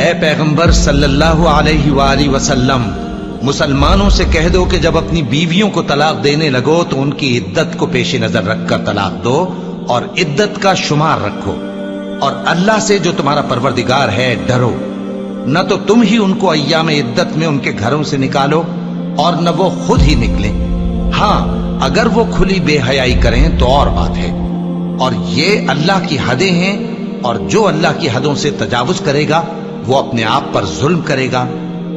اے پیغمبر صلی اللہ علیہ وآلہ وسلم، مسلمانوں سے کہہ دو کہ جب اپنی بیویوں کو طلاق دینے لگو تو ان کی عدت کو پیش نظر رکھ کر طلاق دو اور عدت کا شمار رکھو، اور اللہ سے جو تمہارا پروردگار ہے ڈرو، نہ تو تم ہی ان کو ایام عدت میں ان کے گھروں سے نکالو اور نہ وہ خود ہی نکلیں، ہاں اگر وہ کھلی بے حیائی کریں تو اور بات ہے، اور یہ اللہ کی حدیں ہیں، اور جو اللہ کی حدوں سے تجاوز کرے گا وہ اپنے آپ پر ظلم کرے گا۔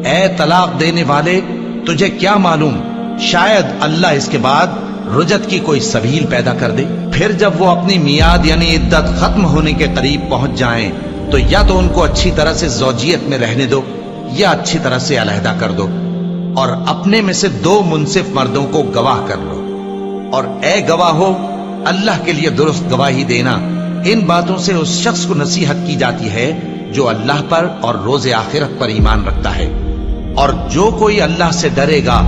اے طلاق دینے والے، تجھے کیا معلوم شاید اللہ اس کے بعد رجعت کی کوئی سبیل پیدا کر دے، پھر جب وہ اپنی میعاد یعنی عدت ختم ہونے کے قریب پہنچ جائیں تو یا تو ان کو اچھی طرح سے زوجیت میں رہنے دو یا اچھی طرح سے علیحدہ کر دو، اور اپنے میں سے 2 منصف مردوں کو گواہ کر لو، اور اے گواہو اللہ کے لیے درست گواہی دینا۔ ان باتوں سے اس شخص کو نصیحت کی جاتی ہے جو اللہ پر اور روز آخرت پر ایمان رکھتا ہے، اور جو کوئی اللہ سے ڈرے گا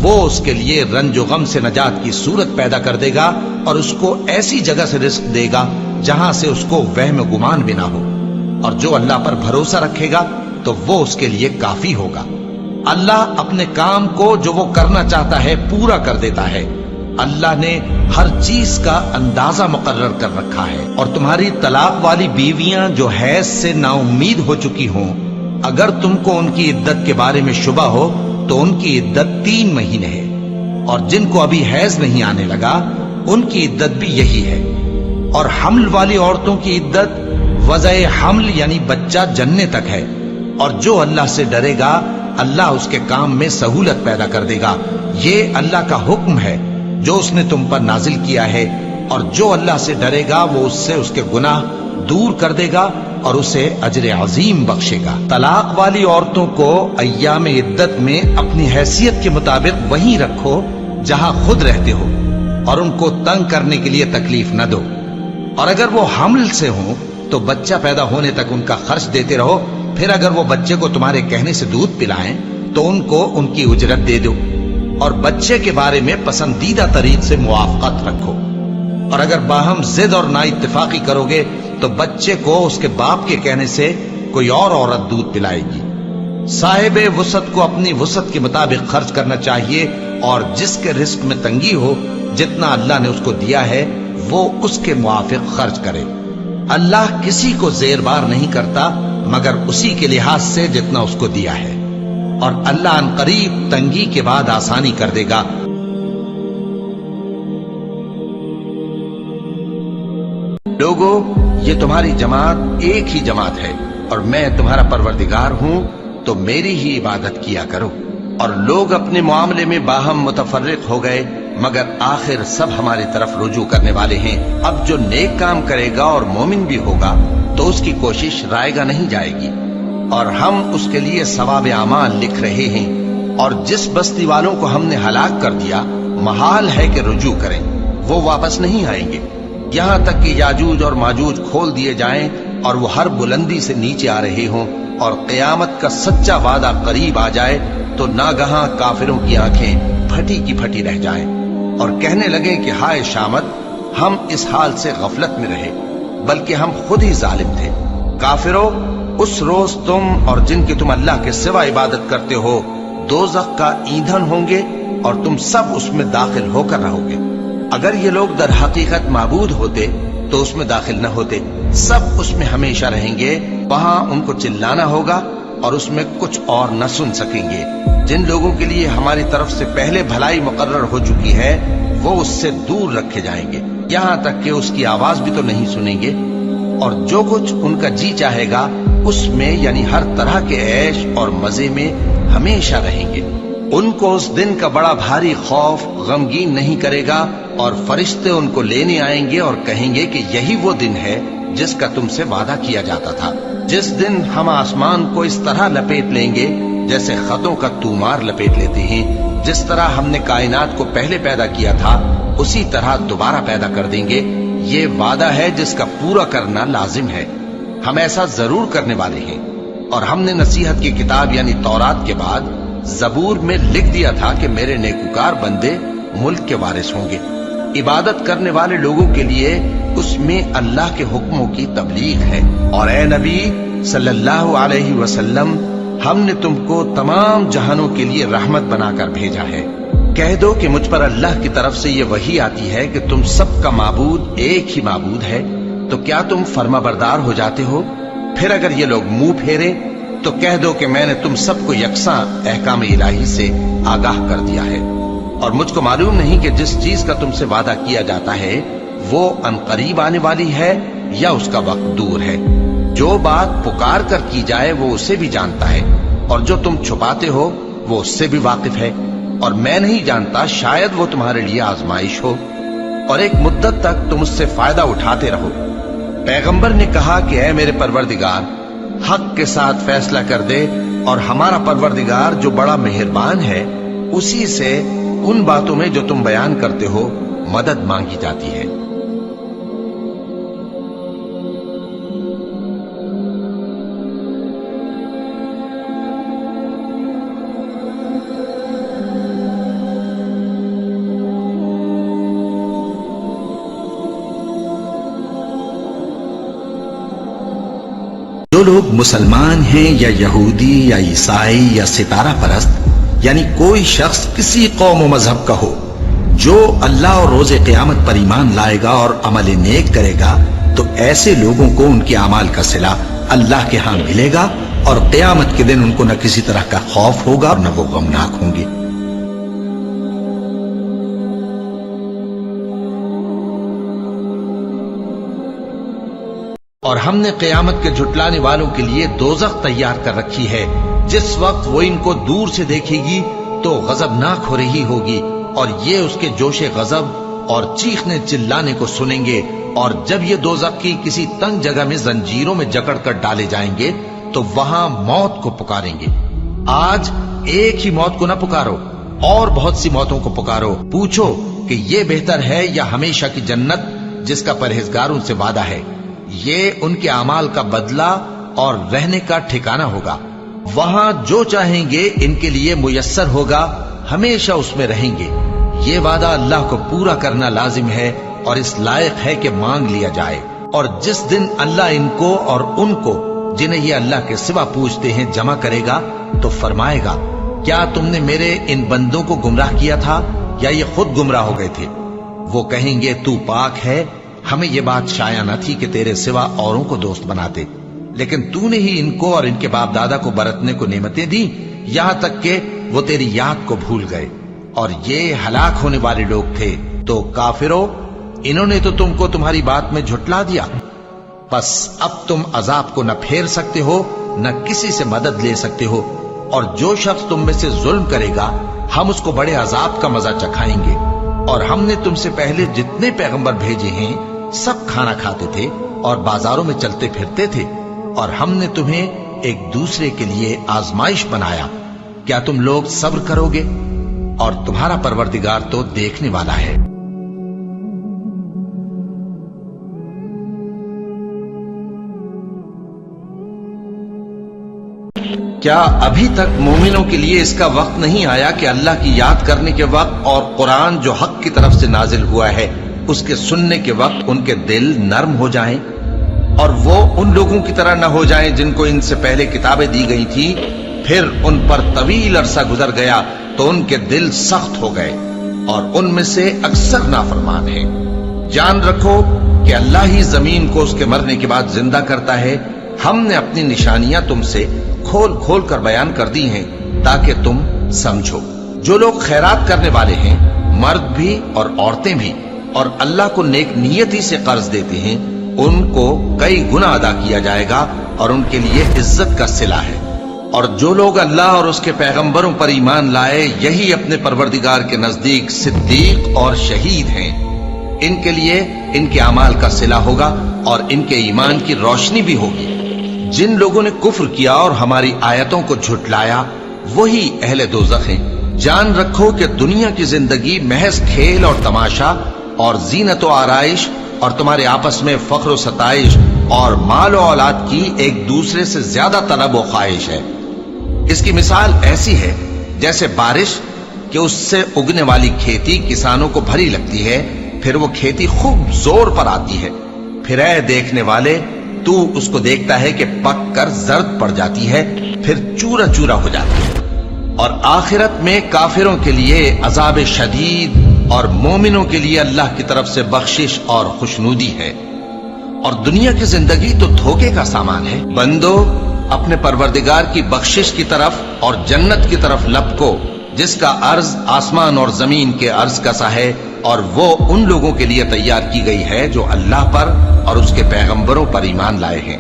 وہ اس کے لیے رنج و غم سے نجات کی صورت پیدا کر دے گا، اور اس کو ایسی جگہ سے رزق دے گا جہاں سے اس کو وہم و گمان بھی نہ ہو، اور جو اللہ پر بھروسہ رکھے گا تو وہ اس کے لیے کافی ہوگا۔ اللہ اپنے کام کو جو وہ کرنا چاہتا ہے پورا کر دیتا ہے۔ اللہ نے ہر چیز کا اندازہ مقرر کر رکھا ہے۔ اور تمہاری طلاق والی بیویاں جو حیض سے نا امید ہو چکی ہوں، اگر تم کو ان کی عدت کے بارے میں شبہ ہو تو ان کی عدت 3 مہینے ہے، اور جن کو ابھی حیض نہیں آنے لگا ان کی عدت بھی یہی ہے، اور حمل والی عورتوں کی عدت وضع حمل یعنی بچہ جننے تک ہے، اور جو اللہ سے ڈرے گا اللہ اس کے کام میں سہولت پیدا کر دے گا۔ یہ اللہ کا حکم ہے جو اس نے تم پر نازل کیا ہے، اور جو اللہ سے ڈرے گا وہ اس سے اس کے گناہ دور کر دے گا اور اسے اجر عظیم بخشے گا۔ طلاق والی عورتوں کو ایام عدت میں اپنی حیثیت کے مطابق وہیں رکھو جہاں خود رہتے ہو، اور ان کو تنگ کرنے کے لیے تکلیف نہ دو، اور اگر وہ حمل سے ہوں تو بچہ پیدا ہونے تک ان کا خرچ دیتے رہو، پھر اگر وہ بچے کو تمہارے کہنے سے دودھ پلائیں تو ان کو ان کی اجرت دے دو، اور بچے کے بارے میں پسندیدہ طریق سے موافقت رکھو، اور اگر باہم ضد اور نا اتفاقی کرو گے تو بچے کو اس کے باپ کے کہنے سے کوئی اور عورت دودھ پلائے گی۔ صاحب وسعت کو اپنی وسعت کے مطابق خرچ کرنا چاہیے، اور جس کے رزق میں تنگی ہو جتنا اللہ نے اس کو دیا ہے وہ اس کے موافق خرچ کرے۔ اللہ کسی کو زیر بار نہیں کرتا مگر اسی کے لحاظ سے جتنا اس کو دیا ہے، اور اللہ ان قریب تنگی کے بعد آسانی کر دے گا۔ لوگو، یہ تمہاری جماعت ایک ہی جماعت ہے، اور میں تمہارا پروردگار ہوں، تو میری ہی عبادت کیا کرو۔ اور لوگ اپنے معاملے میں باہم متفرق ہو گئے، مگر آخر سب ہماری طرف رجوع کرنے والے ہیں۔ اب جو نیک کام کرے گا اور مومن بھی ہوگا تو اس کی کوشش رائے گا نہیں جائے گی، اور ہم اس کے لیے ثواب اعمال لکھ رہے ہیں۔ اور جس بستی والوں کو ہم نے ہلاک کر دیا محال ہے کہ رجوع کریں، وہ واپس نہیں آئیں گے، یہاں تک کہ یاجوج اور ماجوج کھول دیے جائیں اور وہ ہر بلندی سے نیچے آ رہے ہوں، اور قیامت کا سچا وعدہ قریب آ جائے تو ناگہاں کافروں کی آنکھیں پھٹی کی پھٹی رہ جائیں، اور کہنے لگیں کہ ہائے شامت، ہم اس حال سے غفلت میں رہے، بلکہ ہم خود ہی ظالم تھے۔ کافرو، اس روز تم اور جن کی تم اللہ کے سوا عبادت کرتے ہو دوزخ کا ایندھن ہوں گے، اور تم سب اس میں داخل ہو کر رہو گے۔ اگر یہ لوگ در حقیقت معبود ہوتے تو اس میں داخل نہ ہوتے، سب اس میں ہمیشہ رہیں گے، وہاں ان کو چلانا ہوگا اور اس میں کچھ اور نہ سن سکیں گے۔ جن لوگوں کے لیے ہماری طرف سے پہلے بھلائی مقرر ہو چکی ہے وہ اس سے دور رکھے جائیں گے، یہاں تک کہ اس کی آواز بھی تو نہیں سنیں گے، اور جو کچھ ان کا جی چاہے گا اس میں یعنی ہر طرح کے عیش اور مزے میں ہمیشہ رہیں گے۔ ان کو اس دن کا بڑا بھاری خوف غمگین نہیں کرے گا، اور فرشتے ان کو لینے آئیں گے اور کہیں گے کہ یہی وہ دن ہے جس کا تم سے وعدہ کیا جاتا تھا، جس دن ہم آسمان کو اس طرح لپیٹ لیں گے جیسے خطوں کا تومار لپیٹ لیتے ہیں، جس طرح ہم نے کائنات کو پہلے پیدا کیا تھا اسی طرح دوبارہ پیدا کر دیں گے۔ یہ وعدہ ہے جس کا پورا کرنا لازم ہے، ہم ایسا ضرور کرنے والے ہیں۔ اور ہم نے نصیحت کی کتاب یعنی تورات کے بعد زبور میں لکھ دیا تھا کہ میرے نیکوکار بندے ملک کے وارث ہوں گے۔ عبادت کرنے والے لوگوں کے لیے اس میں اللہ کے حکموں کی تبلیغ ہے۔ اور اے نبی صلی اللہ علیہ وسلم، ہم نے تم کو تمام جہانوں کے لیے رحمت بنا کر بھیجا ہے۔ کہہ دو کہ مجھ پر اللہ کی طرف سے یہ وحی آتی ہے کہ تم سب کا معبود ایک ہی معبود ہے، تو کیا تم فرما بردار ہو جاتے ہو؟ پھر اگر یہ لوگ منہ پھیرے تو کہہ دو کہ میں نے تم سب کو یکساں احکام الہی سے آگاہ کر دیا ہے، اور مجھ کو معلوم نہیں کہ جس چیز کا تم سے وعدہ کیا جاتا ہے وہ ان قریب آنے والی ہے یا اس کا وقت دور ہے۔ جو بات پکار کر کی جائے وہ اسے بھی جانتا ہے، اور جو تم چھپاتے ہو وہ اس سے بھی واقف ہے، اور میں نہیں جانتا شاید وہ تمہارے لیے آزمائش ہو، اور ایک مدت تک تم اس سے فائدہ اٹھاتے رہو۔ پیغمبر نے کہا کہ اے میرے پروردگار، حق کے ساتھ فیصلہ کر دے، اور ہمارا پروردگار جو بڑا مہربان ہے اسی سے ان باتوں میں جو تم بیان کرتے ہو مدد مانگی جاتی ہے۔ جو لوگ مسلمان ہیں یا یہودی یا عیسائی یا ستارہ پرست، یعنی کوئی شخص کسی قوم و مذہب کا ہو، جو اللہ اور روز قیامت پر ایمان لائے گا اور عمل نیک کرے گا، تو ایسے لوگوں کو ان کے اعمال کا صلہ اللہ کے ہاں ملے گا، اور قیامت کے دن ان کو نہ کسی طرح کا خوف ہوگا اور نہ وہ غمناک ہوں گے۔ اور ہم نے قیامت کے جھٹلانے والوں کے لیے دوزخ تیار کر رکھی ہے، جس وقت وہ ان کو دور سے دیکھے گی تو غضبناک ہو رہی ہوگی، اور یہ اس کے جوش غضب اور چیخنے چلانے کو سنیں گے، اور جب یہ دوزخ کی کسی تنگ جگہ میں زنجیروں میں جکڑ کر ڈالے جائیں گے تو وہاں موت کو پکاریں گے۔ آج ایک ہی موت کو نہ پکارو، اور بہت سی موتوں کو پکارو، پوچھو کہ یہ بہتر ہے یا ہمیشہ کی جنت جس کا پرہیزگاروں سے وعدہ ہے۔ یہ ان کے اعمال کا بدلہ اور رہنے کا ٹھکانہ ہوگا، وہاں جو چاہیں گے ان کے لیے میسر ہوگا، ہمیشہ اس میں رہیں گے۔ یہ وعدہ اللہ کو پورا کرنا لازم ہے اور اس لائق ہے کہ مانگ لیا جائے۔ اور جس دن اللہ ان کو اور ان کو جنہیں یہ اللہ کے سوا پوجتے ہیں جمع کرے گا تو فرمائے گا، کیا تم نے میرے ان بندوں کو گمراہ کیا تھا یا یہ خود گمراہ ہو گئے تھے؟ وہ کہیں گے تو پاک ہے، ہمیں یہ بات شایع نہ تھی کہ تیرے سوا اوروں کو دوست بناتے، لیکن تو نے ہی ان کو اور ان کے باپ دادا کو برتنے کو نعمتیں دی، یہاں تک کہ وہ تیری یاد کو بھول گئے، اور یہ ہلاک ہونے والے لوگ تھے۔ تو کافرو، انہوں نے تو تم کو تمہاری بات میں جھٹلا دیا، بس اب تم عذاب کو نہ پھیر سکتے ہو نہ کسی سے مدد لے سکتے ہو، اور جو شخص تم میں سے ظلم کرے گا ہم اس کو بڑے عذاب کا مزہ چکھائیں گے۔ اور ہم نے تم سے پہلے جتنے پیغمبر بھیجے ہیں سب کھانا کھاتے تھے اور بازاروں میں چلتے پھرتے تھے، اور ہم نے تمہیں ایک دوسرے کے لیے آزمائش بنایا، کیا تم لوگ صبر کرو گے؟ اور تمہارا پروردگار تو دیکھنے والا ہے۔ کیا ابھی تک مومنوں کے لیے اس کا وقت نہیں آیا کہ اللہ کی یاد کرنے کے وقت اور قرآن جو حق کی طرف سے نازل ہوا ہے اس کے سننے کے وقت ان کے دل نرم ہو جائیں، اور وہ ان لوگوں کی طرح نہ ہو جائیں جن کو ان سے پہلے کتابیں دی گئی تھی، پھر ان پر طویل عرصہ گزر گیا تو ان کے دل سخت ہو گئے، اور ان میں سے اکثر نافرمان ہیں۔ جان رکھو کہ اللہ ہی زمین کو اس کے مرنے کے بعد زندہ کرتا ہے۔ ہم نے اپنی نشانیاں تم سے کھول کھول کر بیان کر دی ہیں تاکہ تم سمجھو۔ جو لوگ خیرات کرنے والے ہیں، مرد بھی اور عورتیں بھی، اور اللہ کو نیک نیتی سے قرض دیتے ہیں، ان کو کئی گنا ادا کیا جائے گا اور ان کے لیے عزت کا صلہ ہے۔ اور جو لوگ اللہ اور اس کے پیغمبروں پر ایمان لائے، یہی اپنے پروردگار کے نزدیک صدیق اور شہید ہیں۔ ان کے لیے ان کے اعمال کا صلہ ہوگا اور ان کے ایمان کی روشنی بھی ہوگی۔ جن لوگوں نے کفر کیا اور ہماری آیتوں کو جھٹلایا وہی اہل دوزخ ہیں۔ جان رکھو کہ دنیا کی زندگی محض کھیل اور تماشا اور زینت و آرائش اور تمہارے آپس میں فخر و ستائش اور مال و اولاد کی ایک دوسرے سے زیادہ طلب و خواہش ہے۔ اس کی مثال ایسی ہے جیسے بارش کہ اس سے اگنے والی کھیتی کسانوں کو بھری لگتی ہے، پھر وہ کھیتی خوب زور پر آتی ہے پھر اے دیکھنے والے تو اس کو دیکھتا ہے کہ پک کر زرد پڑ جاتی ہے پھر چورا چورا ہو جاتی ہے، اور آخرت میں کافروں کے لیے عذاب شدید اور مومنوں کے لیے اللہ کی طرف سے بخشش اور خوشنودی ہے۔ اور دنیا کی زندگی تو دھوکے کا سامان ہے۔ بندو اپنے پروردگار کی بخشش کی طرف اور جنت کی طرف لپکو جس کا عرض آسمان اور زمین کے عرض کا سا ہے، اور وہ ان لوگوں کے لیے تیار کی گئی ہے جو اللہ پر اور اس کے پیغمبروں پر ایمان لائے ہیں۔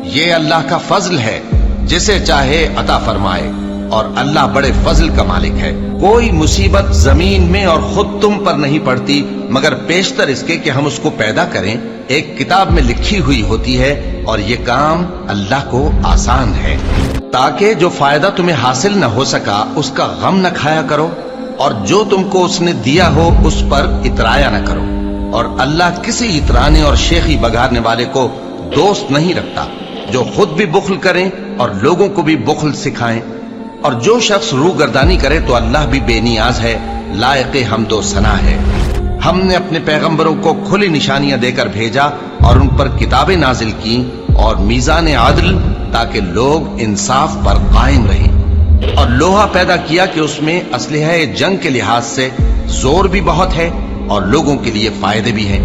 یہ اللہ کا فضل ہے، جسے چاہے عطا فرمائے، اور اللہ بڑے فضل کا مالک ہے۔ کوئی مصیبت زمین میں اور خود تم پر نہیں پڑتی مگر پیشتر اس کے کہ ہم اس کو پیدا کریں ایک کتاب میں لکھی ہوئی ہوتی ہے، اور یہ کام اللہ کو آسان ہے۔ تاکہ جو فائدہ تمہیں حاصل نہ ہو سکا اس کا غم نہ کھایا کرو، اور جو تم کو اس نے دیا ہو اس پر اترایا نہ کرو۔ اور اللہ کسی اترانے اور شیخی بگارنے والے کو دوست نہیں رکھتا، جو خود بھی بخل کریں اور لوگوں کو بھی بخل سکھائیں۔ اور جو شخص روح گردانی کرے تو اللہ بھی بے نیاز ہے، لائق حمد و ثنا ہے۔ ہم نے اپنے پیغمبروں کو کھلی نشانیاں دے کر بھیجا اور ان پر کتابیں نازل کی اور میزان عدل، تاکہ لوگ انصاف پر قائم رہیں۔ اور لوہا پیدا کیا کہ اس میں اسلحہ جنگ کے لحاظ سے زور بھی بہت ہے اور لوگوں کے لیے فائدے بھی ہیں،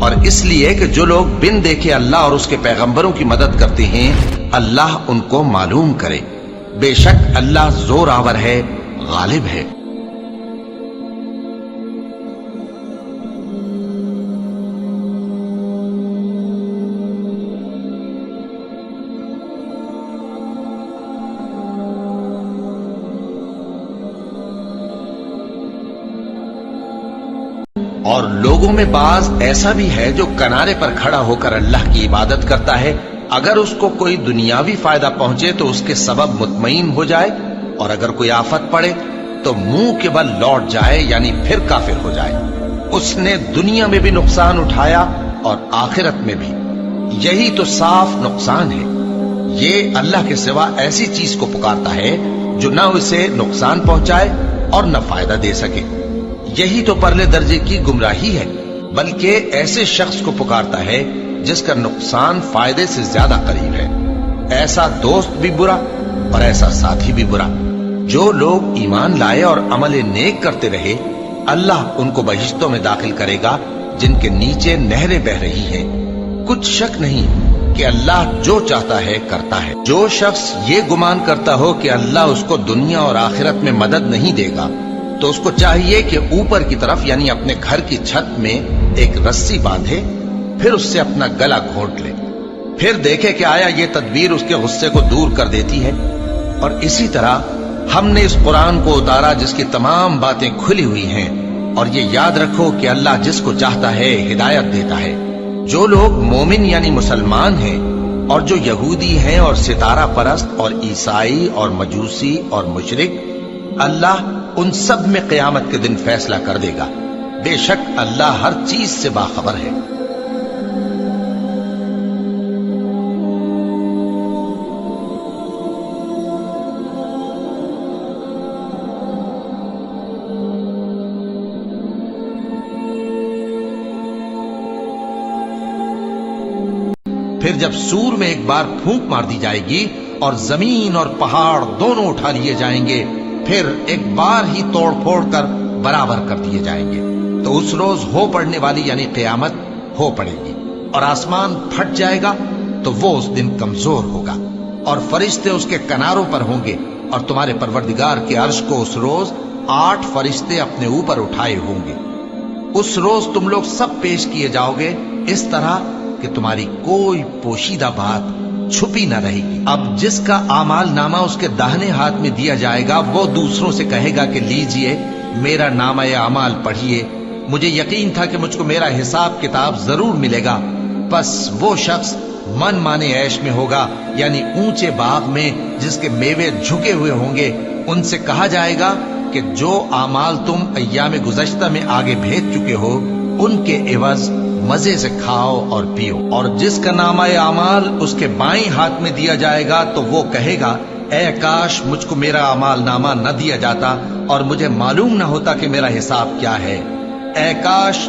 اور اس لیے کہ جو لوگ بن دیکھے اللہ اور اس کے پیغمبروں کی مدد کرتے ہیں اللہ ان کو معلوم کرے۔ بے شک اللہ زور آور ہے، غالب ہے۔ اور لوگوں میں بعض ایسا بھی ہے جو کنارے پر کھڑا ہو کر اللہ کی عبادت کرتا ہے، اگر اس کو کوئی دنیاوی فائدہ پہنچے تو اس کے سبب مطمئن ہو جائے، اور اگر کوئی آفت پڑے تو منہ کے بل لوٹ جائے، یعنی پھر کافر ہو جائے۔ اس نے دنیا میں بھی نقصان اٹھایا اور آخرت میں بھی، یہی تو صاف نقصان ہے۔ یہ اللہ کے سوا ایسی چیز کو پکارتا ہے جو نہ اسے نقصان پہنچائے اور نہ فائدہ دے سکے، یہی تو پرلے درجے کی گمراہی ہے۔ بلکہ ایسے شخص کو پکارتا ہے جس کا نقصان فائدے سے زیادہ قریب ہے۔ ایسا دوست بھی برا اور ایسا ساتھی بھی برا۔ جو لوگ ایمان لائے اور عمل نیک کرتے رہے اللہ ان کو بہشتوں میں داخل کرے گا جن کے نیچے نہریں بہ رہی ہیں۔ کچھ شک نہیں کہ اللہ جو چاہتا ہے کرتا ہے۔ جو شخص یہ گمان کرتا ہو کہ اللہ اس کو دنیا اور آخرت میں مدد نہیں دے گا تو اس کو چاہیے کہ اوپر کی طرف یعنی اپنے گھر کی چھت میں ایک رسی باندھے، پھر اس سے اپنا گلا گھونٹ لے، پھر دیکھے کہ آیا یہ تدبیر اس کے غصے کو دور کر دیتی ہے۔ اور اسی طرح ہم نے اس قرآن کو اتارا جس کی تمام باتیں کھلی ہوئی ہیں، اور یہ یاد رکھو کہ اللہ جس کو چاہتا ہے ہدایت دیتا ہے۔ جو لوگ مومن یعنی مسلمان ہیں اور جو یہودی ہیں اور ستارہ پرست اور عیسائی اور مجوسی اور مشرک، اللہ ان سب میں قیامت کے دن فیصلہ کر دے گا۔ بے شک اللہ ہر چیز سے باخبر ہے۔ پھر جب سور میں ایک بار پھونک مار دی جائے گی اور زمین اور پہاڑ دونوں اٹھا لیے جائیں گے، پھر ایک بار ہی توڑ پھوڑ کر برابر کر دیے جائیں گے، تو اس روز ہو پڑنے والی یعنی قیامت ہو پڑے گی، اور آسمان پھٹ جائے گا تو وہ اس دن کمزور ہوگا، اور فرشتے اس کے کناروں پر ہوں گے، اور تمہارے پروردگار کے عرش کو اس روز 8 فرشتے اپنے اوپر اٹھائے ہوں گے۔ اس روز تم لوگ سب پیش کیے جاؤ گے اس طرح کہ تمہاری کوئی پوشیدہ بات چھپی نہ رہے گی۔ اب جس کا اعمال نامہ اس کے داہنے ہاتھ میں دیا جائے گا وہ دوسروں سے کہے گا کہ لیجئے میرا نامہ اعمال پڑھیے، مجھے یقین تھا کہ مجھ کو میرا حساب کتاب ضرور ملے گا۔ بس وہ شخص من مانے عیش میں ہوگا، یعنی اونچے باغ میں جس کے میوے جھکے ہوئے ہوں گے۔ ان سے کہا جائے گا کہ جو اعمال تم ایام گزشتہ میں آگے بھیج چکے ہو ان کے عوض مزے سے کھاؤ اور پیو۔ اور جس کا نامہ اعمال اس کے بائیں ہاتھ میں دیا جائے گا تو وہ کہے گا اے کاش مجھ کو میرا اعمال نامہ نہ دیا جاتا اور مجھے معلوم نہ ہوتا کہ میرا حساب کیا ہے۔ اے کاش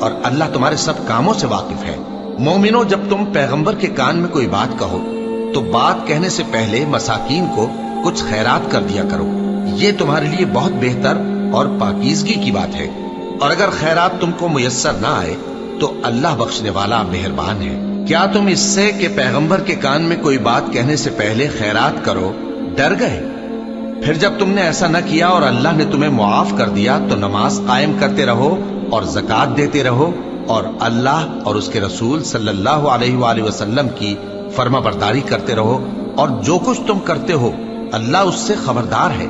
اور اللہ تمہارے سب کاموں سے واقف ہے۔ مومنو، جب تم پیغمبر کے کان میں کوئی بات کہو تو بات کہنے سے پہلے مساکین کو کچھ خیرات کر دیا کرو، یہ تمہارے لیے بہت بہتر اور پاکیزگی کی بات ہے۔ اور اگر خیرات تم کو میسر نہ آئے تو اللہ بخشنے والا مہربان ہے۔ کیا تم اس سے کہ پیغمبر کے کان میں کوئی بات کہنے سے پہلے خیرات کرو ڈر گئے؟ پھر جب تم نے ایسا نہ کیا اور اللہ نے تمہیں معاف کر دیا تو نماز قائم کرتے رہو اور زکوٰۃ دیتے رہو اور اللہ اور اس کے رسول صلی اللہ علیہ وآلہ وسلم کی فرما برداری کرتے رہو، اور جو کچھ تم کرتے ہو اللہ اس سے خبردار ہے۔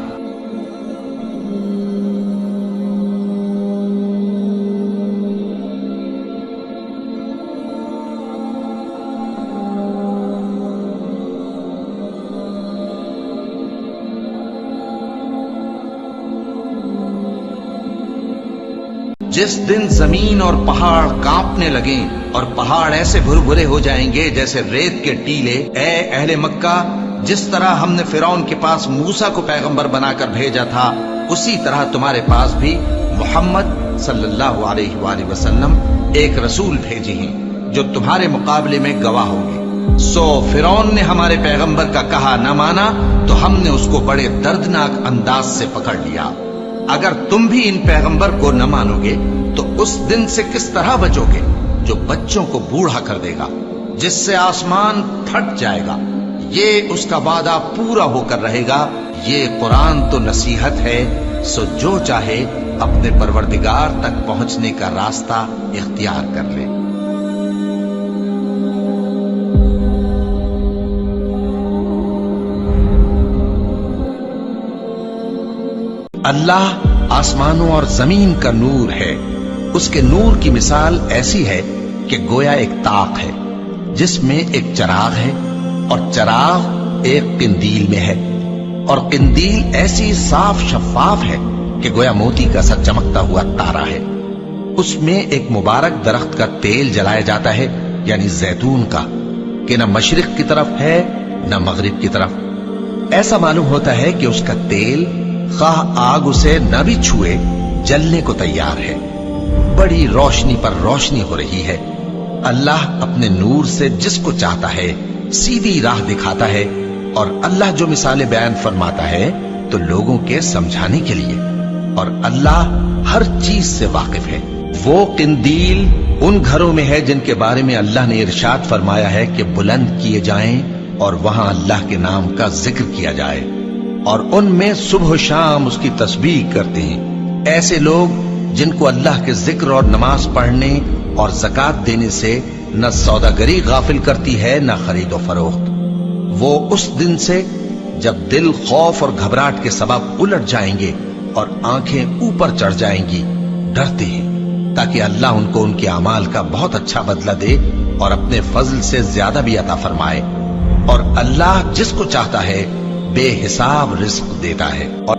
جس دن زمین اور پہاڑ کانپنے لگیں اور پہاڑ ایسے بھربھرے ہو جائیں گے جیسے ریت کے ٹیلے، اے اہل مکہ، جس طرح ہم نے فرعون کے پاس موسیٰ کو پیغمبر بنا کر بھیجا تھا، اسی طرح تمہارے پاس بھی محمد صلی اللہ علیہ وآلہ وسلم ایک رسول بھیجے ہیں جو تمہارے مقابلے میں گواہ ہوں گے۔ سو فرعون نے ہمارے پیغمبر کا کہا نہ مانا تو ہم نے اس کو بڑے دردناک انداز سے پکڑ لیا۔ اگر تم بھی ان پیغمبر کو نہ مانو گے تو اس دن سے کس طرح بچو گے جو بچوں کو بوڑھا کر دے گا، جس سے آسمان پھٹ جائے گا، یہ اس کا وعدہ پورا ہو کر رہے گا۔ یہ قرآن تو نصیحت ہے، سو جو چاہے اپنے پروردگار تک پہنچنے کا راستہ اختیار کر لے۔ اللہ آسمانوں اور زمین کا نور ہے، اس کے نور کی مثال ایسی ہے کہ گویا ایک طاق ہے جس میں ایک چراغ ہے، اور چراغ ایک قندیل میں ہے، اور قندیل ایسی صاف شفاف ہے کہ گویا موتی کا سا چمکتا ہوا تارا ہے۔ اس میں ایک مبارک درخت کا تیل جلایا جاتا ہے، یعنی زیتون کا، کہ نہ مشرق کی طرف ہے نہ مغرب کی طرف۔ ایسا معلوم ہوتا ہے کہ اس کا تیل خواہ آگ اسے نہ بھی چھوئے جلنے کو تیار ہے۔ بڑی روشنی پر روشنی ہو رہی ہے۔ اللہ اپنے نور سے جس کو چاہتا ہے سیدھی راہ دکھاتا ہے، اور اللہ جو مثالیں بیان فرماتا ہے تو لوگوں کے سمجھانے کے لیے، اور اللہ ہر چیز سے واقف ہے۔ وہ قندیل ان گھروں میں ہے جن کے بارے میں اللہ نے ارشاد فرمایا ہے کہ بلند کیے جائیں اور وہاں اللہ کے نام کا ذکر کیا جائے، اور ان میں صبح و شام اس کی تسبیح کرتے ہیں۔ ایسے لوگ جن کو اللہ کے ذکر اور نماز پڑھنے اور زکوٰۃ دینے سے نہ سوداگری غافل کرتی ہے نہ خرید و فروخت۔ وہ اس دن سے جب دل خوف اور گھبراہٹ کے سبب الٹ جائیں گے اور آنکھیں اوپر چڑھ جائیں گی ڈرتے ہیں، تاکہ اللہ ان کو ان کے اعمال کا بہت اچھا بدلہ دے اور اپنے فضل سے زیادہ بھی عطا فرمائے۔ اور اللہ جس کو چاہتا ہے بے حساب رزق دیتا ہے۔ اور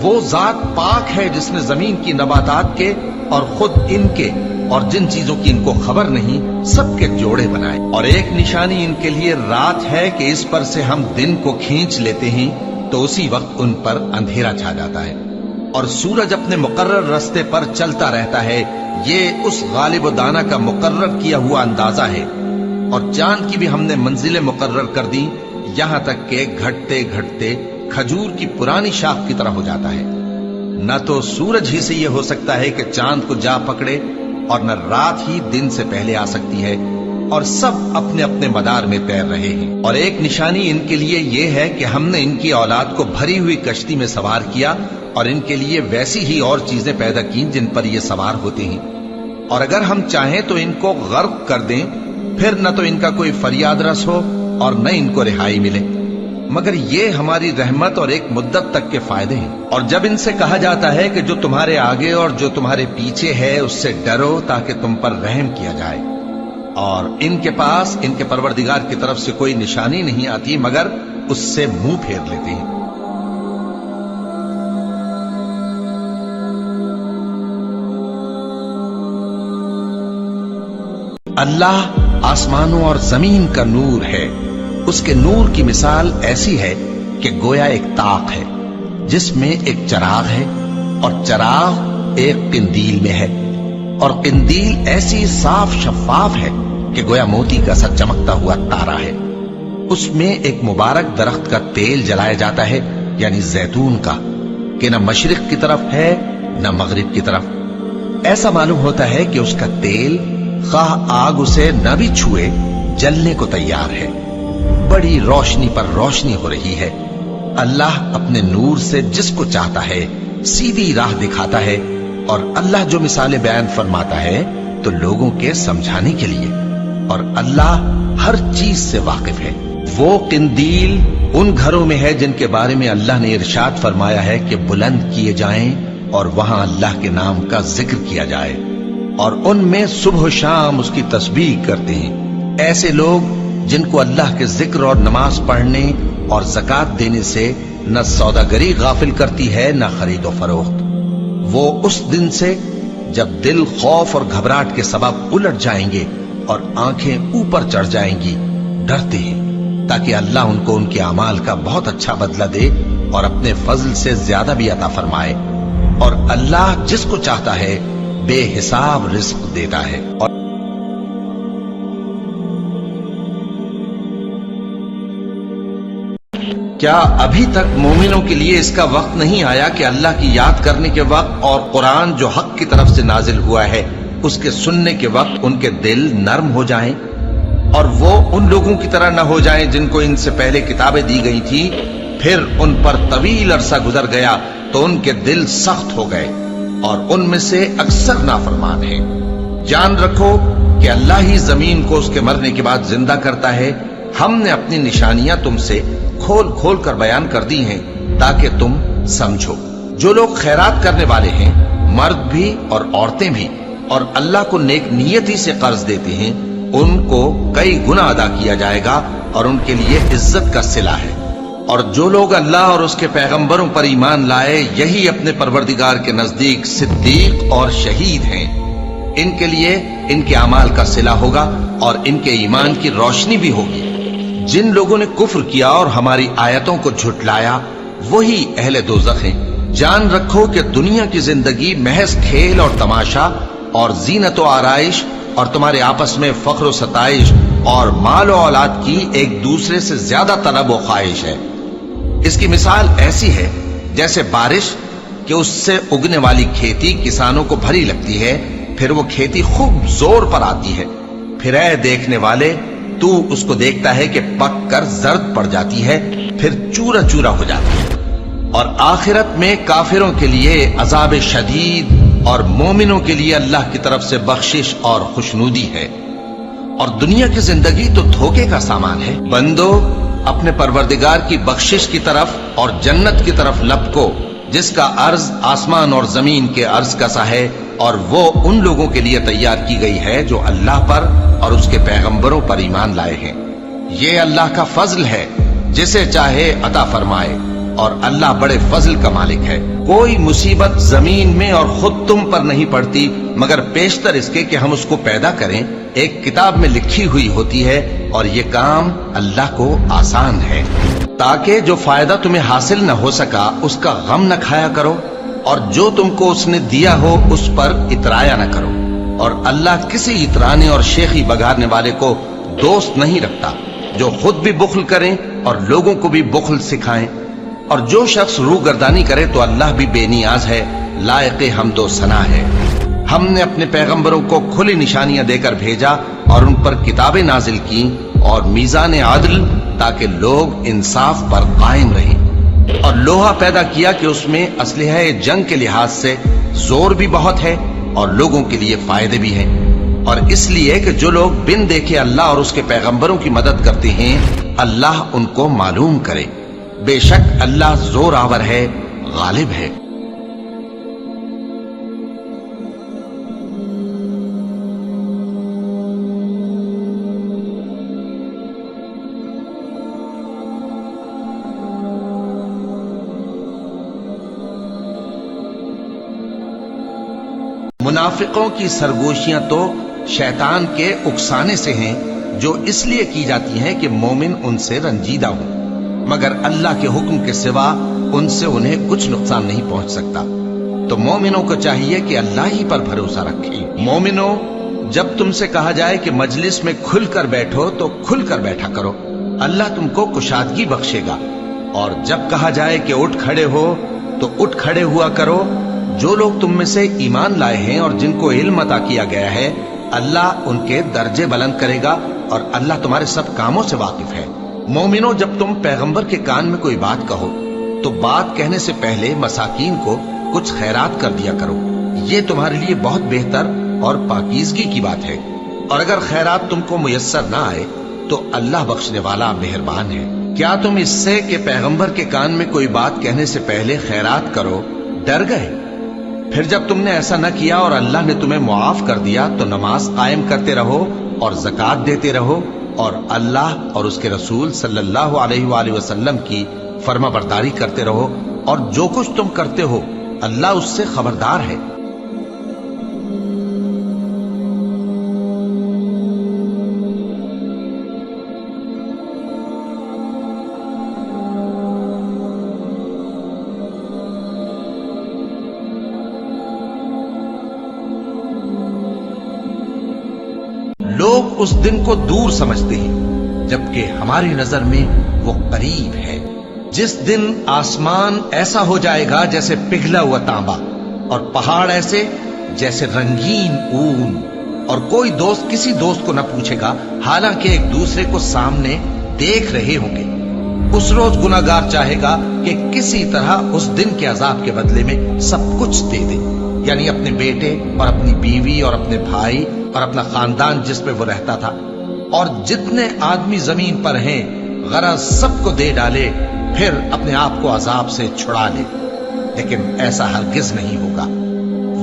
وہ ذات پاک ہے جس نے زمین کی نباتات کے اور خود ان کے اور جن چیزوں کی ان کو خبر نہیں سب کے جوڑے بنائے، اور ایک نشانی ان کے لیے رات ہے کہ اس پر سے ہم دن کو کھینچ لیتے ہیں تو اسی وقت ان پر اندھیرا چھا جاتا ہے، اور سورج اپنے مقرر راستے پر چلتا رہتا ہے۔ یہ اس غالب و دانا کا مقرر کیا ہوا اندازہ ہے، اور چاند کی بھی ہم نے منزلیں مقرر کر دی، یہاں تک کہ گھٹتے گھٹتے کھجور کی پرانی شاخ کی طرح ہو جاتا ہے۔ نہ تو سورج ہی سے یہ ہو سکتا ہے کہ چاند کو جا پکڑے، اور نہ رات ہی دن سے پہلے آ سکتی ہے، اور سب اپنے اپنے مدار میں تیر رہے ہیں۔ اور ایک نشانی ان کے لیے یہ ہے کہ ہم نے ان کی اولاد کو بھری ہوئی کشتی میں سوار کیا، اور ان کے لیے ویسی ہی اور چیزیں پیدا کی جن پر یہ سوار ہوتے ہیں، اور اگر ہم چاہیں تو ان کو غرق کر دیں، پھر نہ تو ان کا کوئی فریاد رس ہو اور نہ ان کو رہائی ملے، مگر یہ ہماری رحمت اور ایک مدت تک کے فائدے ہیں۔ اور جب ان سے کہا جاتا ہے کہ جو تمہارے آگے اور جو تمہارے پیچھے ہے اس سے ڈرو تاکہ تم پر رحم کیا جائے، اور ان کے پاس ان کے پروردگار کی طرف سے کوئی نشانی نہیں آتی مگر اس سے منہ پھیر لیتے ہیں۔ اللہ آسمانوں اور زمین کا نور ہے، اس کے نور کی مثال ایسی ہے کہ گویا ایک طاق ہے جس میں ایک چراغ ہے اور چراغ ایک قندیل میں ہے، اور قندیل ایسی صاف شفاف ہے کہ گویا موتی کا سا چمکتا ہوا تارا ہے۔ اس میں ایک مبارک درخت کا تیل جلایا جاتا ہے، یعنی زیتون کا، کہ نہ مشرق کی طرف ہے نہ مغرب کی طرف۔ ایسا معلوم ہوتا ہے کہ اس کا تیل خواہ آگ اسے نہ بھی چھوئے جلنے کو تیار ہے۔ بڑی روشنی پر روشنی ہو رہی ہے۔ اللہ اپنے نور سے جس کو چاہتا ہے سیدھی راہ دکھاتا ہے، اور اللہ جو مثالیں بیان فرماتا ہے تو لوگوں کے سمجھانے کے لیے، اور اللہ ہر چیز سے واقف ہے۔ وہ قندیل ان گھروں میں ہے جن کے بارے میں اللہ نے ارشاد فرمایا ہے کہ بلند کیے جائیں اور وہاں اللہ کے نام کا ذکر کیا جائے، اور ان میں صبح و شام اس کی تسبیح کرتے ہیں۔ ایسے لوگ جن کو اللہ کے ذکر اور نماز پڑھنے اور زکوٰۃ دینے سے نہ سوداگری غافل کرتی ہے نہ خرید و فروخت۔ وہ اس دن سے جب دل خوف اور گھبراہٹ کے سبب الٹ جائیں گے اور آنکھیں اوپر چڑھ جائیں گی ڈرتے ہیں، تاکہ اللہ ان کو ان کے اعمال کا بہت اچھا بدلہ دے اور اپنے فضل سے زیادہ بھی عطا فرمائے۔ اور اللہ جس کو چاہتا ہے بے حساب رزق دیتا ہے۔ اور کیا ابھی تک مومنوں کے لیے اس کا وقت نہیں آیا کہ اللہ کی یاد کرنے کے وقت اور قرآن جو حق کی طرف سے نازل ہوا ہے اس کے سننے کے وقت ان کے دل نرم ہو جائیں، اور وہ ان لوگوں کی طرح نہ ہو جائیں جن کو ان سے پہلے کتابیں دی گئی تھی، پھر ان پر طویل عرصہ گزر گیا تو ان کے دل سخت ہو گئے اور ان میں سے اکثر نافرمان ہیں۔ جان رکھو کہ اللہ ہی زمین کو اس کے مرنے کے بعد زندہ کرتا ہے۔ ہم نے اپنی نشانیاں تم سے کھول کھول کر بیان کر دی ہیں تاکہ تم سمجھو۔ جو لوگ خیرات کرنے والے ہیں، مرد بھی اور عورتیں بھی، اور اللہ کو نیک نیتی سے قرض دیتے ہیں، ان کو کئی گنا ادا کیا جائے گا اور ان کے لیے عزت کا صلہ ہے۔ اور جو لوگ اللہ اور اس کے پیغمبروں پر ایمان لائے، یہی اپنے پروردگار کے نزدیک صدیق اور شہید ہیں۔ ان کے لیے ان کے اعمال کا صلہ ہوگا اور ان کے ایمان کی روشنی بھی ہوگی۔ جن لوگوں نے کفر کیا اور ہماری آیتوں کو جھٹلایا وہی اہل دوزخ ہیں۔ جان رکھو کہ دنیا کی زندگی محض کھیل اور تماشا اور زینت و آرائش اور تمہارے آپس میں فخر و ستائش اور مال و اولاد کی ایک دوسرے سے زیادہ طلب و خواہش ہے۔ اس کی مثال ایسی ہے جیسے بارش کہ اس سے اگنے والی کھیتی کسانوں کو بھری لگتی ہے، پھر وہ کھیتی خوب زور پر آتی ہے، پھر اے دیکھنے والے تو اس کو دیکھتا ہے کہ پک کر زرد پڑ جاتی ہے، پھر چورا چورا ہو جاتی ہے۔ اور آخرت میں کافروں کے لیے عذاب شدید اور مومنوں کے لیے اللہ کی طرف سے بخشش اور خوشنودی ہے۔ اور دنیا کی زندگی تو دھوکے کا سامان ہے۔ بندو اپنے پروردگار کی بخشش کی طرف اور جنت کی طرف لپکو جس کا عرض آسمان اور زمین کے عرض کا سا ہے، اور وہ ان لوگوں کے لیے تیار کی گئی ہے جو اللہ پر اور اس کے پیغمبروں پر ایمان لائے ہیں۔ یہ اللہ کا فضل ہے، جسے چاہے عطا فرمائے، اور اللہ بڑے فضل کا مالک ہے۔ کوئی مصیبت زمین میں اور خود تم پر نہیں پڑتی مگر پیشتر اس کے کہ ہم اس کو پیدا کریں، ایک کتاب میں لکھی ہوئی ہوتی ہے، اور یہ کام اللہ کو آسان ہے۔ تاکہ جو فائدہ تمہیں حاصل نہ ہو سکا اس کا غم نہ کھایا کرو، اور جو تم کو اس نے دیا ہو اس پر اترایا نہ کرو۔ اور اللہ کسی اترانے اور شیخی بگارنے والے کو دوست نہیں رکھتا، جو خود بھی بخل کریں اور لوگوں کو بھی بخل سکھائیں۔ اور جو شخص روح گردانی کرے تو اللہ بھی بے نیاز ہے، لائق حمد و ثنا ہے۔ ہم نے اپنے پیغمبروں کو کھلی نشانیاں دے کر بھیجا اور ان پر کتابیں نازل کی اور میزان عدل، تاکہ لوگ انصاف پر قائم رہیں۔ اور لوہا پیدا کیا کہ اس میں اسلحہ جنگ کے لحاظ سے زور بھی بہت ہے اور لوگوں کے لیے فائدے بھی ہیں، اور اس لیے کہ جو لوگ بن دیکھے اللہ اور اس کے پیغمبروں کی مدد کرتے ہیں اللہ ان کو معلوم کرے۔ بے شک اللہ زور آور ہے، غالب ہے۔ منافقوں کی سرگوشیاں تو شیطان کے اکسانے سے ہیں، جو اس لیے کی جاتی ہیں کہ مومن ان سے رنجیدہ ہوں، مگر اللہ کے حکم کے سوا ان سے انہیں کچھ نقصان نہیں پہنچ سکتا۔ تو مومنوں کو چاہیے کہ اللہ ہی پر بھروسہ رکھیں۔ مومنوں، جب تم سے کہا جائے کہ مجلس میں کھل کر بیٹھو تو کھل کر بیٹھا کرو، اللہ تم کو کشادگی بخشے گا۔ اور جب کہا جائے کہ اٹھ کھڑے ہو تو اٹھ کھڑے ہوا کرو۔ جو لوگ تم میں سے ایمان لائے ہیں اور جن کو علم عطا کیا گیا ہے، اللہ ان کے درجے بلند کرے گا، اور اللہ تمہارے سب کاموں سے واقف ہے۔ مومنوں، جب تم پیغمبر کے کان میں کوئی بات کہو تو بات کہنے سے پہلے مساکین کو کچھ خیرات کر دیا کرو، یہ تمہارے لیے بہت بہتر اور پاکیزگی کی بات ہے۔ اور اگر خیرات تم کو میسر نہ آئے تو اللہ بخشنے والا مہربان ہے۔ کیا تم اس سے کہ پیغمبر کے کان میں کوئی بات کہنے سے پہلے خیرات کرو ڈر گئے؟ پھر جب تم نے ایسا نہ کیا اور اللہ نے تمہیں معاف کر دیا تو نماز قائم کرتے رہو اور زکوٰۃ دیتے رہو، اور اللہ اور اس کے رسول صلی اللہ علیہ وآلہ وسلم کی فرما برداری کرتے رہو، اور جو کچھ تم کرتے ہو اللہ اس سے خبردار ہے۔ لوگ اس دن کو دور سمجھتے ہیں جبکہ ہماری نظر میں وہ قریب ہے، جس دن آسمان ایسا ہو جائے گا جیسے پگھلا ہوا تانبا، اور پہاڑ ایسے جیسے رنگین اون، اور کوئی دوست کسی دوست کو نہ پوچھے گا حالانکہ ایک دوسرے کو سامنے دیکھ رہے ہوں گے۔ اس روز گناہگار چاہے گا کہ کسی طرح اس دن کے عذاب کے بدلے میں سب کچھ دے دے، یعنی اپنے بیٹے اور اپنی بیوی اور اپنے بھائی اور اپنا خاندان جس میں وہ رہتا تھا، اور جتنے آدمی زمین پر ہیں غرض سب کو دے ڈالے، پھر اپنے آپ کو عذاب سے چھڑا لے، لیکن ایسا ہرگز نہیں ہوگا۔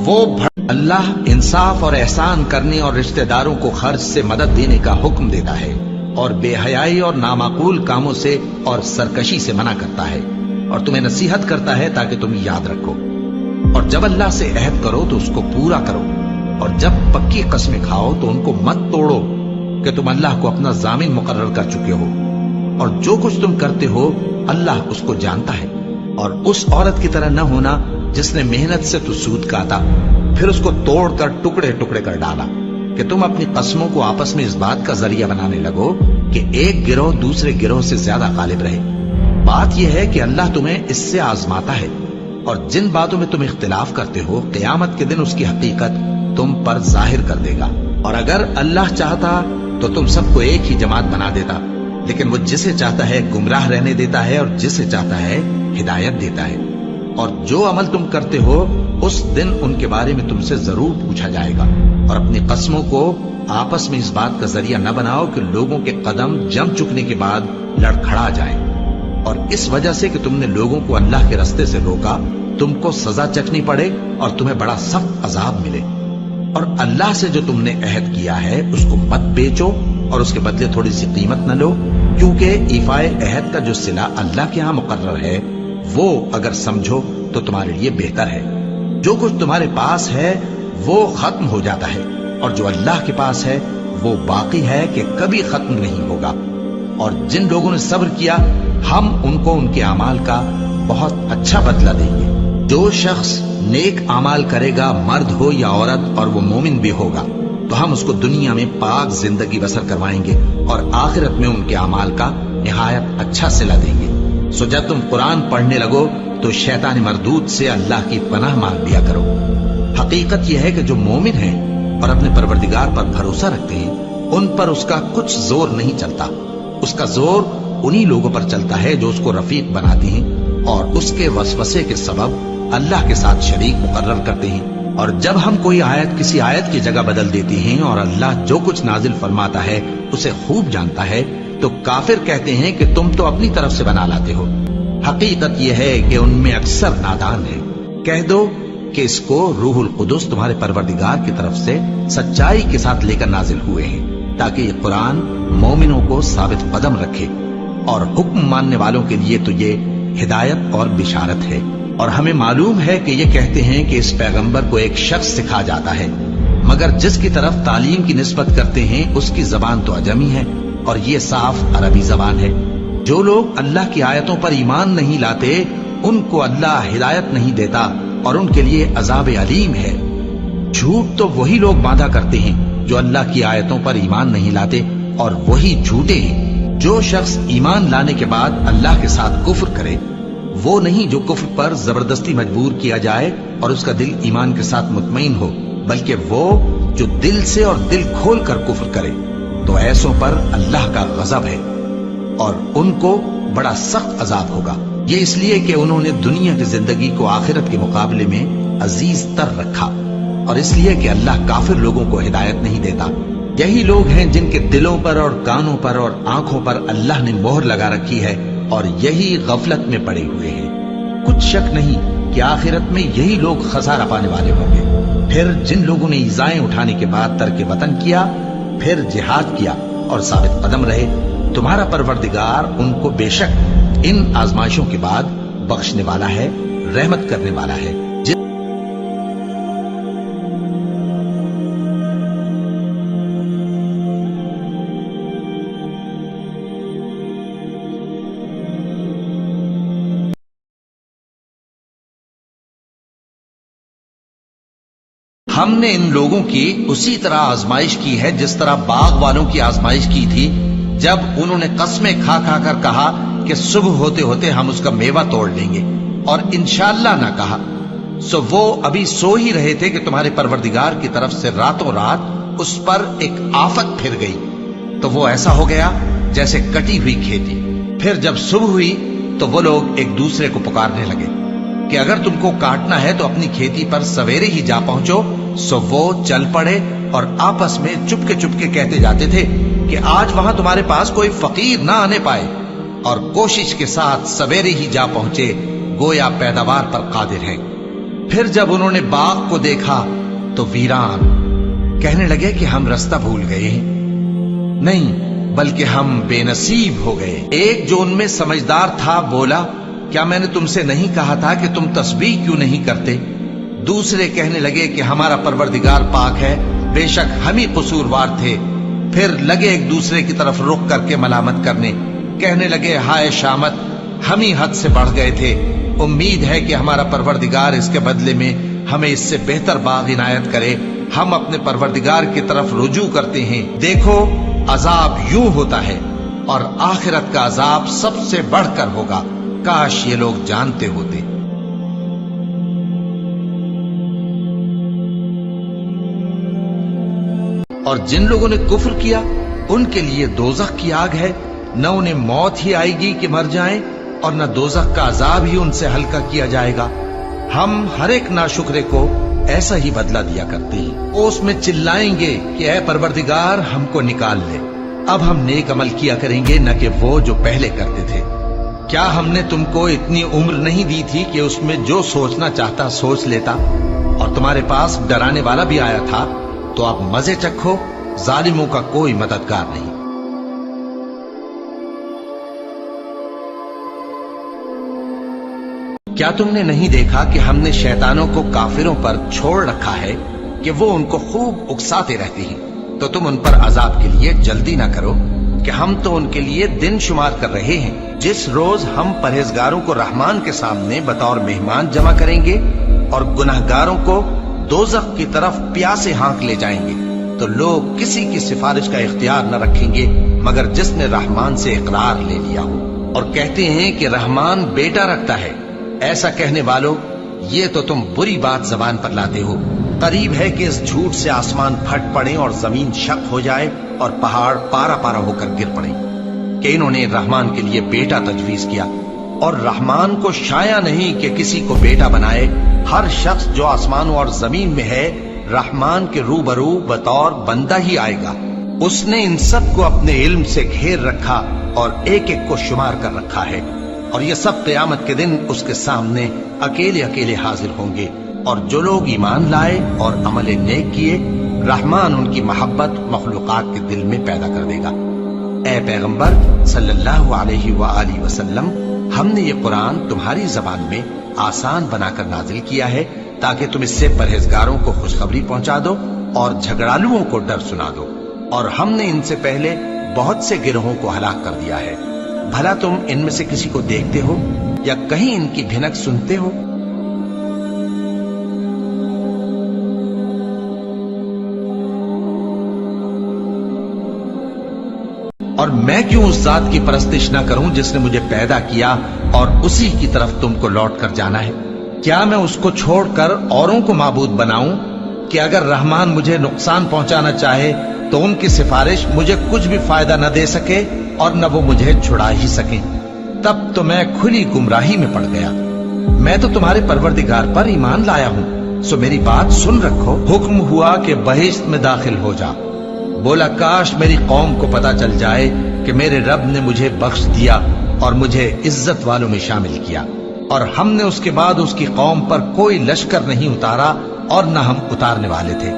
وہ اللہ انصاف اور احسان کرنے اور رشتہ داروں کو خرچ سے مدد دینے کا حکم دیتا ہے، اور بے حیائی اور نامعقول کاموں سے اور سرکشی سے منع کرتا ہے، اور تمہیں نصیحت کرتا ہے تاکہ تم یاد رکھو۔ اور جب اللہ سے عہد کرو تو اس کو پورا کرو، اور جب پکی قسمیں کھاؤ تو ان کو مت توڑو کہ تم اللہ کو اپنا ضامن مقرر کر چکے ہو، اور جو کچھ تم کرتے ہو اللہ اس کو جانتا ہے۔ اور اس عورت کی طرح نہ ہونا جس نے محنت سے تو سود کاتا پھر اس کو توڑ کر ٹکڑے ٹکڑے کر ڈالا، کہ تم اپنی قسموں کو آپس میں اس بات کا ذریعہ بنانے لگو کہ ایک گروہ دوسرے گروہ سے زیادہ غالب رہے۔ بات یہ ہے کہ اللہ تمہیں اس سے آزماتا ہے، اور جن باتوں میں تم اختلاف کرتے ہو قیامت کے دن اس کی حقیقت تم پر ظاہر کر دے گا۔ اور اگر اللہ چاہتا تو تم سب کو ایک ہی جماعت بنا دیتا، لیکن وہ جسے چاہتا ہے گمراہ رہنے دیتا ہے اور جسے چاہتا ہے ہدایت دیتا ہے۔ اور جو عمل تم کرتے ہو اس دن ان کے بارے میں تم سے ضرور پوچھا جائے گا، اور اپنی قسموں کو آپس میں اس بات کا ذریعہ نہ بناؤ کہ لوگوں کے قدم جم چکنے کے بعد لڑکھڑا جائیں، اور اس وجہ سے کہ تم نے لوگوں کو اللہ کے رستے سے روکا تم کو سزا چکھنی پڑے اور تمہیں بڑا سخت عذاب ملے۔ اور اللہ سے جو تم نے عہد کیا ہے اس کو مت بیچو اور اس کے بدلے تھوڑی سی قیمت نہ لو، کیونکہ ایفائے عہد کا جو صلہ اللہ کے ہاں مقرر ہے وہ اگر سمجھو تو تمہارے لیے بہتر ہے۔ جو کچھ تمہارے پاس ہے وہ ختم ہو جاتا ہے، اور جو اللہ کے پاس ہے وہ باقی ہے کہ کبھی ختم نہیں ہوگا۔ اور جن لوگوں نے صبر کیا ہم ان کو ان کے اعمال کا بہت اچھا بدلہ دیں گے۔ جو شخص نیک اعمال کرے گا مرد ہو یا عورت اور وہ مومن بھی ہوگا تو ہم اس کو دنیا میں پاک زندگی بسر کروائیں گے اور آخرت میں ان کے اعمال کا نہایت اچھا صلہ دیں گے۔ سو جب تم قرآن پڑھنے لگو تو شیطان مردود سے اللہ کی پناہ مانگ لیا کرو۔ حقیقت یہ ہے کہ جو مومن ہیں اور اپنے پروردگار پر بھروسہ رکھتے ہیں ان پر اس کا کچھ زور نہیں چلتا، اس کا زور انہی لوگوں پر چلتا ہے جو اس کو رفیق بناتے ہیں اور اس کے وسوسے کے سبب اللہ کے ساتھ شریک مقرر کرتے ہیں۔ اور جب ہم کوئی آیت کسی آیت کی جگہ بدل دیتے ہیں اور اللہ جو کچھ نازل فرماتا ہے اسے خوب جانتا ہے تو کافر کہتے ہیں کہ تم تو اپنی طرف سے بنا لاتے ہو۔ حقیقت یہ ہے کہ ان میں اکثر نادان ہیں۔ کہہ دو کہ اس کو روح القدس تمہارے پروردگار کی طرف سے سچائی کے ساتھ لے کر نازل ہوئے ہیں تاکہ یہ قرآن مومنوں کو ثابت قدم رکھے، اور حکم ماننے والوں کے لیے تو یہ ہدایت اور بشارت ہے۔ اور ہمیں معلوم ہے کہ یہ کہتے ہیں کہ اس پیغمبر کو ایک شخص سکھا جاتا ہے، مگر جس کی طرف تعلیم کی نسبت کرتے ہیں اس کی زبان تو عجمی ہے اور یہ صاف عربی زبان ہے۔ جو لوگ اللہ کی آیتوں پر ایمان نہیں لاتے ان کو اللہ ہدایت نہیں دیتا اور ان کے لیے عذاب علیم ہے۔ جھوٹ تو وہی لوگ باندھا کرتے ہیں جو اللہ کی آیتوں پر ایمان نہیں لاتے، اور وہی جھوٹے ہیں۔ جو شخص ایمان لانے کے بعد اللہ کے ساتھ کفر کرے، وہ نہیں جو کفر پر زبردستی مجبور کیا جائے اور اس کا دل ایمان کے ساتھ مطمئن ہو، بلکہ وہ جو دل سے اور دل کھول کر کفر کرے، تو ایسوں پر اللہ کا غضب ہے اور ان کو بڑا سخت عذاب ہوگا۔ یہ اس لیے کہ انہوں نے دنیا کی زندگی کو آخرت کے مقابلے میں عزیز تر رکھا، اور اس لیے کہ اللہ کافر لوگوں کو ہدایت نہیں دیتا۔ یہی لوگ ہیں جن کے دلوں پر اور کانوں پر اور آنکھوں پر اللہ نے مہر لگا رکھی ہے، اور یہی غفلت میں پڑے ہوئے ہیں۔ کچھ شک نہیں کہ آخرت میں یہی لوگ خسارہ پانے والے ہوں گے۔ پھر جن لوگوں نے ایذائیں اٹھانے کے بعد ترک وطن کیا، پھر جہاد کیا اور ثابت قدم رہے، تمہارا پروردگار ان کو بے شک ان آزمائشوں کے بعد بخشنے والا ہے، رحمت کرنے والا ہے۔ ہم نے ان لوگوں کی اسی طرح آزمائش کی ہے جس طرح باغ والوں کی آزمائش کی تھی، جب انہوں نے قسمیں کھا کھا کر کہا کہ صبح ہوتے ہوتے ہم اس کا میوہ توڑ لیں گے، اور انشاءاللہ نہ کہا، سو وہ ابھی سو ہی رہے تھے کہ تمہارے پروردگار کی طرف سے راتوں رات اس پر ایک آفت پھر گئی، تو وہ ایسا ہو گیا جیسے کٹی ہوئی کھیتی۔ پھر جب صبح ہوئی تو وہ لوگ ایک دوسرے کو پکارنے لگے کہ اگر تم کو کاٹنا ہے تو اپنی کھیتی پر سویرے ہی جا پہنچو۔ سو وہ چل پڑے اور آپس میں چپکے چپکے کہتے جاتے تھے کہ آج وہاں تمہارے پاس کوئی فقیر نہ آنے پائے، اور کوشش کے ساتھ سویرے ہی جا پہنچے، گویا پیداوار پر قادر ہیں۔ پھر جب انہوں نے باغ کو دیکھا تو ویران، کہنے لگے کہ ہم رستہ بھول گئے ہیں، نہیں بلکہ ہم بے نصیب ہو گئے۔ ایک جو ان میں سمجھدار تھا بولا، کیا میں نے تم سے نہیں کہا تھا کہ تم تسبیح کیوں نہیں کرتے؟ دوسرے کہنے لگے کہ ہمارا پروردگار پاک ہے، بے شک ہم ہی قصوروار تھے۔ پھر لگے ایک دوسرے کی طرف رخ کر کے ملامت کرنے، کہنے لگے ہائے شامت، ہم ہی حد سے بڑھ گئے تھے، امید ہے کہ ہمارا پروردگار اس کے بدلے میں ہمیں اس سے بہتر باغ عنایت کرے، ہم اپنے پروردگار کی طرف رجوع کرتے ہیں۔ دیکھو عذاب یوں ہوتا ہے، اور آخرت کا عذاب سب سے بڑھ کر ہوگا، کاش یہ لوگ جانتے ہوتے۔ اور جن لوگوں نے کفر کیا ان کے لیے دوزخ کی آگ ہے، نہ انہیں موت ہی آئے گی کہ مر جائیں، اور نہ دوزخ کا عذاب ہی ان سے ہلکا کیا جائے گا۔ ہم ہر ایک ناشکرے کو ایسا ہی بدلہ دیا کرتے ہیں۔ وہ اس میں چلائیں گے کہ اے پروردگار ہم کو نکال لے، اب ہم نیک عمل کیا کریں گے نہ کہ وہ جو پہلے کرتے تھے۔ کیا ہم نے تم کو اتنی عمر نہیں دی تھی کہ اس میں جو سوچنا چاہتا سوچ لیتا، اور تمہارے پاس ڈرانے والا بھی آیا تھا، تو آپ مزے چکھو، ظالموں کا کوئی مددگار نہیں۔ کیا تم نے نہیں دیکھا کہ ہم نے شیطانوں کو کافروں پر چھوڑ رکھا ہے کہ وہ ان کو خوب اکساتے رہتے ہیں، تو تم ان پر عذاب کے لیے جلدی نہ کرو کہ ہم تو ان کے لیے دن شمار کر رہے ہیں۔ جس روز ہم پرہیزگاروں کو رحمان کے سامنے بطور مہمان جمع کریں گے اور گناہگاروں کو دوزخ کی طرف پیاسے ہانک لے جائیں گے، تو لوگ کسی کی سفارش کا اختیار نہ رکھیں گے مگر جس نے رحمان سے اقرار لے لیا ہو، اور کہتے ہیں کہ رحمان بیٹا رکھتا ہے۔ ایسا کہنے والوں، یہ تو تم بری بات زبان پر لاتے ہو۔ قریب ہے کہ اس جھوٹ سے آسمان پھٹ پڑے اور زمین شق ہو جائے اور پہاڑ پارا پارا ہو کر گر پڑے، کہ انہوں نے رحمان کے لیے بیٹا تجویز کیا، اور رحمان کو شایع نہیں کہ کسی کو بیٹا بنائے۔ ہر شخص جو آسمانوں اور زمین میں ہے رحمان کے روبرو بطور بندہ ہی آئے گا۔ اس نے ان سب کو اپنے علم سے گھیر رکھا اور ایک ایک کو شمار کر رکھا ہے، اور یہ سب قیامت کے دن اس کے سامنے اکیلے اکیلے حاضر ہوں گے۔ اور جو لوگ ایمان لائے اور عمل نیک کیے، رحمان ان کی محبت مخلوقات کے دل میں پیدا کر دے گا۔ اے پیغمبر صلی اللہ علیہ وآلہ وسلم، ہم نے یہ قرآن تمہاری زبان میں آسان بنا کر نازل کیا ہے تاکہ تم اس سے پرہیزگاروں کو خوشخبری پہنچا دو اور جھگڑالوؤں کو ڈر سنا دو۔ اور ہم نے ان سے پہلے بہت سے گروہوں کو ہلاک کر دیا ہے۔ بھلا تم ان میں سے کسی کو دیکھتے ہو یا کہیں ان کی بھنک سنتے ہو؟ اور میں کیوں اس ذات کی پرستش نہ کروں جس نے مجھے پیدا کیا اور اسی کی طرف تم کو لوٹ کر جانا ہے؟ کیا میں اس کو چھوڑ کر اوروں کو معبود بناؤں کہ اگر رحمان مجھے نقصان پہنچانا چاہے تو ان کی سفارش مجھے کچھ بھی فائدہ نہ دے سکے اور نہ وہ مجھے چھڑا ہی سکیں؟ تب تو میں کھلی گمراہی میں پڑ گیا۔ میں تو تمہارے پروردگار پر ایمان لایا ہوں، سو میری بات سن رکھو۔ حکم ہوا کہ بہشت میں داخل ہو جا۔ بولا کاش میری قوم کو پتا چل جائے کہ میرے رب نے مجھے بخش دیا اور مجھے عزت والوں میں شامل کیا، اور ہم نے اس کے بعد اس کی قوم پر کوئی لشکر نہیں اتارا اور نہ ہم اتارنے والے تھے۔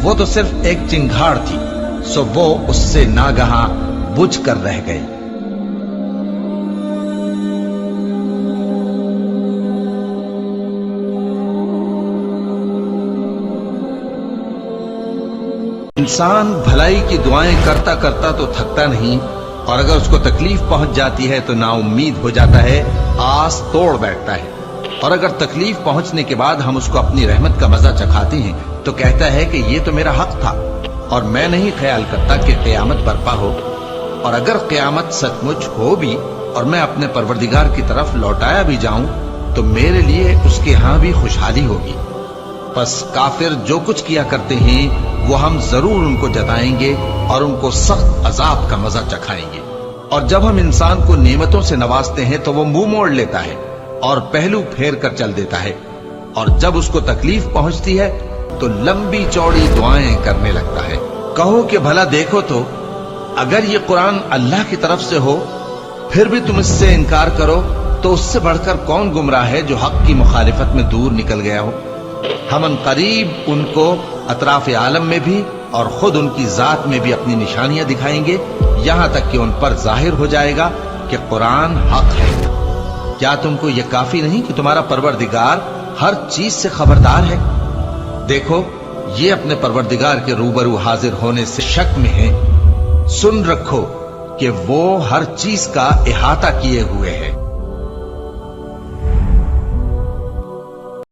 وہ تو صرف ایک چنگھاڑ تھی، سو وہ اس سے ناگہاں بجھ کر رہ گئے۔ انسان بھلائی کی دعائیں کرتا کرتا تو تھکتا نہیں، اور اگر اس کو تکلیف پہنچ جاتی ہے تو نا امید ہو جاتا ہے، آس توڑ بیٹھتا ہے۔ اور اگر تکلیف پہنچنے کے بعد ہم اس کو اپنی رحمت کا مزہ چکھاتے ہیں تو کہتا ہے کہ یہ تو میرا حق تھا اور میں نہیں خیال کرتا کہ قیامت برپا ہو۔ اور اگر قیامت سچ مچ ہو بھی اور میں اپنے پروردگار کی طرف لوٹایا بھی جاؤں تو میرے لیے اس کے ہاں بھی خوشحالی ہوگی۔ پس کافر جو کچھ کیا کرتے ہیں وہ ہم ضرور ان کو جتائیں گے اور ان کو سخت عذاب کا مزہ چکھائیں گے۔ اور جب ہم انسان کو نعمتوں سے نوازتے ہیں تو وہ منہ موڑ لیتا ہے اور پہلو پھیر کر چل دیتا ہے، اور جب اس کو تکلیف پہنچتی ہے تو لمبی چوڑی دعائیں کرنے لگتا ہے۔ کہو کہ بھلا دیکھو تو اگر یہ قرآن اللہ کی طرف سے ہو پھر بھی تم اس سے انکار کرو تو اس سے بڑھ کر کون گمراہ ہے جو حق کی مخالفت میں دور نکل گیا ہو؟ ہم ان قریب ان کو اطراف عالم میں بھی اور خود ان کی ذات میں بھی اپنی نشانیاں دکھائیں گے، یہاں تک کہ ان پر ظاہر ہو جائے گا کہ قرآن حق ہے۔ کیا تم کو یہ کافی نہیں کہ تمہارا پروردگار ہر چیز سے خبردار ہے؟ دیکھو یہ اپنے پروردگار کے روبرو حاضر ہونے سے شک میں ہیں۔ سن رکھو کہ وہ ہر چیز کا احاطہ کیے ہوئے ہے۔